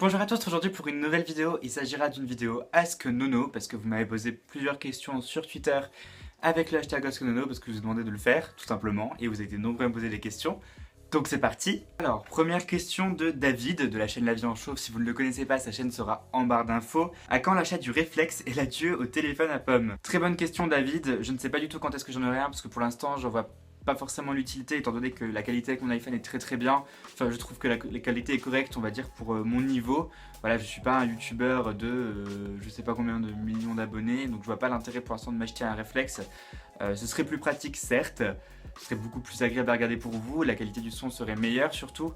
Bonjour à tous, aujourd'hui pour une nouvelle vidéo, il s'agira d'une vidéo Ask Nono parce que vous m'avez posé plusieurs questions sur Twitter avec le hashtag Ask Nono parce que je vous ai demandé de le faire tout simplement et vous avez été nombreux à me poser des questions. Donc c'est parti. Alors, première question de David de la chaîne La Vie en Chauve. Si vous ne le connaissez pas, sa chaîne sera en barre d'infos. À quand l'achat du réflexe et l'adieu au téléphone à pomme? Très bonne question David, je ne sais pas du tout quand est-ce que j'en aurai un parce que pour l'instant j'en vois pas forcément l'utilité étant donné que la qualité avec mon iPhone est très bien. Enfin je trouve que la qualité est correcte on va dire pour mon niveau. Voilà, je suis pas un youtubeur de je sais pas combien de millions d'abonnés donc je vois pas l'intérêt pour l'instant de m'acheter un réflexe. Ce serait plus pratique certes, ce serait beaucoup plus agréable à regarder pour vous, la qualité du son serait meilleure surtout.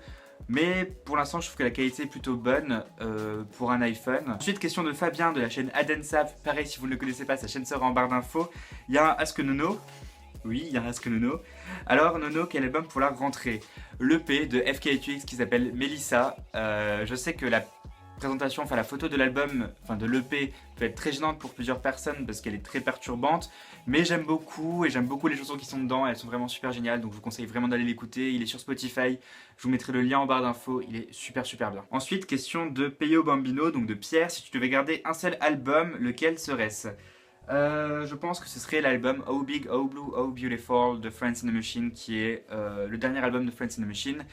Mais pour l'instant, je trouve que la qualité est plutôt bonne pour un iPhone. Ensuite, question de Fabien de la chaîne Adensav. Pareil, si vous ne le connaissez pas, sa chaîne sera en barre d'infos. Il y a un Ask Nono. Oui, il y a un Ask Nono. Alors, Nono, quel album pour la rentrée? L'EP de FKTUX qui s'appelle Melissa. Je sais que la présentation, enfin la photo de l'album, enfin de l'EP peut être très gênante pour plusieurs personnes parce qu'elle est très perturbante, mais j'aime beaucoup et j'aime beaucoup les chansons qui sont dedans, elles sont vraiment super géniales donc je vous conseille vraiment d'aller l'écouter, il est sur Spotify, je vous mettrai le lien en barre d'infos, il est super bien. Ensuite, question de Peyo Bambino, donc de Pierre, si tu devais garder un seul album, lequel serait-ce? Je pense que ce serait l'album Oh Big, Oh Blue, Oh Beautiful de Friends in the Machine qui est le dernier album de Friends in the Machine.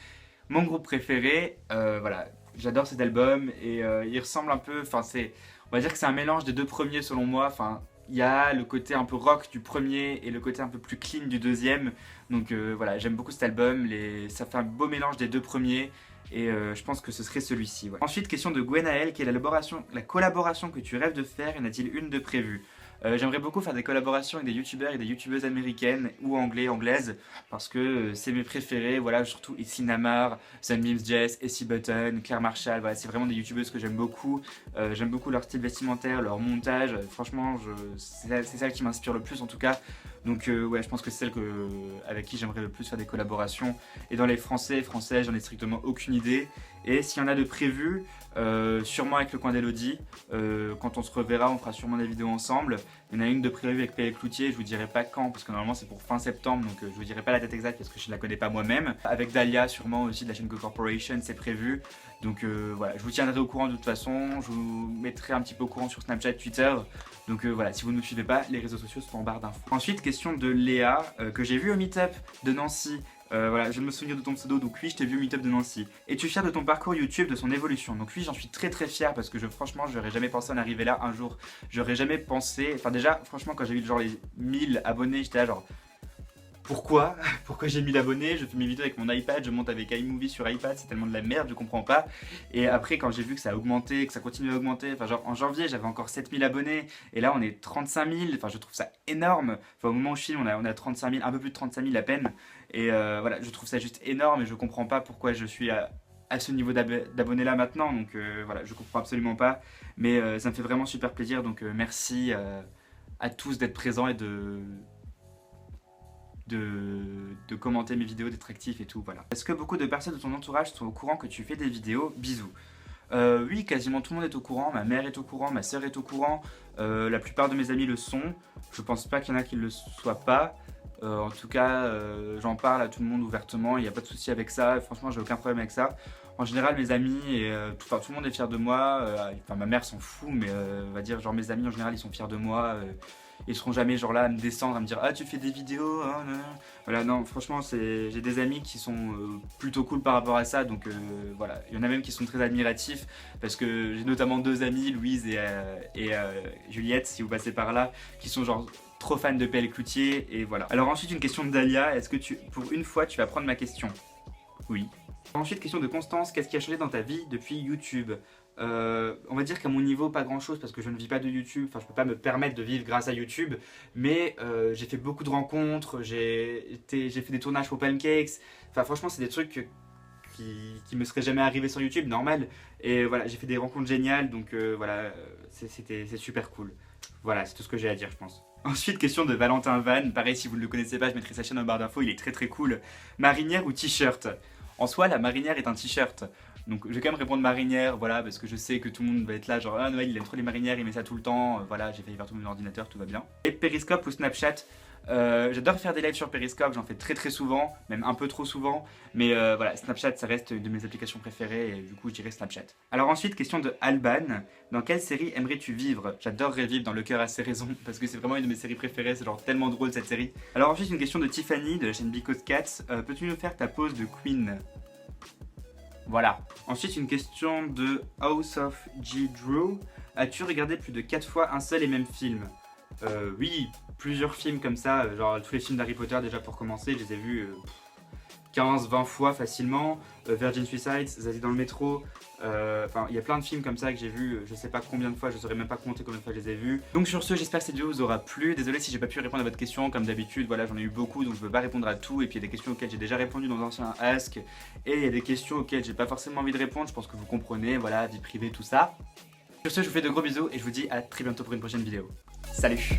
Mon groupe préféré, voilà, j'adore cet album et il ressemble un peu, enfin on va dire que c'est un mélange des deux premiers selon moi, enfin il y a le côté un peu rock du premier et le côté un peu plus clean du deuxième, donc voilà, j'aime beaucoup cet album, ça fait un beau mélange des deux premiers et je pense que ce serait celui-ci. Ouais. Ensuite, question de Gwenaël, quelle est la collaboration que tu rêves de faire, y en a-t-il une de prévue? J'aimerais beaucoup faire des collaborations avec des youtubeurs et des youtubeuses américaines ou anglaises parce que c'est mes préférés, voilà, surtout Issy Namar, Sun Memes Jess, Essie Button, Claire Marshall, voilà, c'est vraiment des youtubeuses que j'aime beaucoup leur style vestimentaire, leur montage, franchement c'est celle qui m'inspire le plus en tout cas, donc ouais, je pense que c'est celle avec qui j'aimerais le plus faire des collaborations. Et dans les françaises, j'en ai strictement aucune idée. Et s'il y en a de prévus, sûrement avec le coin d'Elodie, quand on se reverra, on fera sûrement des vidéos ensemble. Il y en a une de prévue avec P.L. Cloutier, je vous dirai pas quand, parce que normalement c'est pour fin septembre, donc je vous dirai pas la date exacte parce que je ne la connais pas moi-même. Avec Dahlia, sûrement aussi de la chaîne Go Corporation, c'est prévu. Donc voilà, je vous tiendrai au courant de toute façon, je vous mettrai un petit peu au courant sur Snapchat, Twitter. Donc voilà, si vous ne me suivez pas, les réseaux sociaux sont en barre d'infos. Ensuite, question de Léa, que j'ai vu au meet-up de Nancy. Voilà, je viens de me souvenir de ton pseudo, donc oui, je t'ai vu au meet-up de Nancy. Es-tu fier de ton parcours YouTube, de son évolution? Donc oui, j'en suis très fier parce que franchement, j'aurais jamais pensé en arriver là un jour. J'aurais jamais pensé, enfin déjà, franchement, quand j'ai vu genre les 1000 abonnés, j'étais là genre... Pourquoi? Pourquoi j'ai 1000 abonnés? Je fais mes vidéos avec mon iPad, je monte avec iMovie sur iPad, c'est tellement de la merde, je comprends pas. Et après, quand j'ai vu que ça a augmenté, que ça continue à augmenter, enfin genre en janvier j'avais encore 7000 abonnés, et là on est 35 000, enfin je trouve ça énorme. Enfin au moment où je filme, on a 35 000, un peu plus de 35 000 à peine. Et voilà, je trouve ça juste énorme et je comprends pas pourquoi je suis à ce niveau d'abonnés là maintenant, donc voilà, je comprends absolument pas. Mais ça me fait vraiment super plaisir, donc merci à tous d'être présents et de commenter mes vidéos, d'être actif et tout, voilà. Est-ce que beaucoup de personnes de ton entourage sont au courant que tu fais des vidéos? Bisous. Oui, quasiment tout le monde est au courant, ma mère est au courant, ma soeur est au courant, la plupart de mes amis le sont, je pense pas qu'il y en a qui ne le soient pas. En tout cas, j'en parle à tout le monde ouvertement, il n'y a pas de souci avec ça, franchement j'ai aucun problème avec ça. En général mes amis, et tout le monde est fier de moi, enfin ma mère s'en fout, mais on va dire genre mes amis en général ils sont fiers de moi. Ils seront jamais genre là à me descendre, à me dire ah tu fais des vidéos, hein, non. Voilà, non franchement j'ai des amis qui sont plutôt cool par rapport à ça, donc voilà, il y en a même qui sont très admiratifs parce que j'ai notamment deux amis, Louise et Juliette, si vous passez par là, qui sont genre trop fans de P.L. Cloutier et voilà. Alors ensuite une question de Dahlia, est-ce que pour une fois tu vas prendre ma question? Oui. Ensuite question de Constance, qu'est-ce qui a changé dans ta vie depuis YouTube? On va dire qu'à mon niveau pas grand chose parce que je ne vis pas de YouTube, enfin je peux pas me permettre de vivre grâce à YouTube, mais j'ai fait beaucoup de rencontres, j'ai fait des tournages pour Pancakes, enfin franchement c'est des trucs qui me seraient jamais arrivés sur YouTube, normal, et voilà j'ai fait des rencontres géniales, donc voilà c'est super cool. Voilà, c'est tout ce que j'ai à dire je pense. Ensuite, question de Valentin Van, pareil si vous ne le connaissez pas, je mettrai sa chaîne en barre d'infos, il est très cool. Marinière ou t-shirt? En soi, la marinière est un t-shirt. Donc je vais quand même répondre marinière, voilà, parce que je sais que tout le monde va être là, genre ah Noël il aime trop les marinières, il met ça tout le temps, voilà, j'ai failli faire tout mon ordinateur, tout va bien. Et Periscope ou Snapchat? J'adore faire des lives sur Periscope, j'en fais très souvent, même un peu trop souvent. Mais voilà, Snapchat, ça reste une de mes applications préférées et du coup, je dirais Snapchat. Alors ensuite, question de Alban. Dans quelle série aimerais-tu vivre? J'adorerais vivre dans Le Cœur a ses raisons parce que c'est vraiment une de mes séries préférées, c'est genre tellement drôle cette série. Alors ensuite, une question de Tiffany de la chaîne Because Cats. Peux-tu nous faire ta pose de Queen? Voilà. Ensuite, une question de House of G. Drew. As-tu regardé plus de 4 fois un seul et même film? Oui, plusieurs films comme ça, genre tous les films d'Harry Potter déjà pour commencer, je les ai vus 15-20 fois facilement. Virgin Suicides, Zazie dans le métro, enfin il y a plein de films comme ça que j'ai vus, je sais pas combien de fois, je saurais même pas compter combien de fois je les ai vus. Donc sur ce, j'espère que cette vidéo vous aura plu. Désolé si j'ai pas pu répondre à votre question, comme d'habitude, voilà j'en ai eu beaucoup donc je peux pas répondre à tout. Et puis il y a des questions auxquelles j'ai déjà répondu dans l'ancien Ask, et il y a des questions auxquelles j'ai pas forcément envie de répondre, je pense que vous comprenez, voilà, vie privée, tout ça. Sur ce, je vous fais de gros bisous et je vous dis à très bientôt pour une prochaine vidéo. Salut!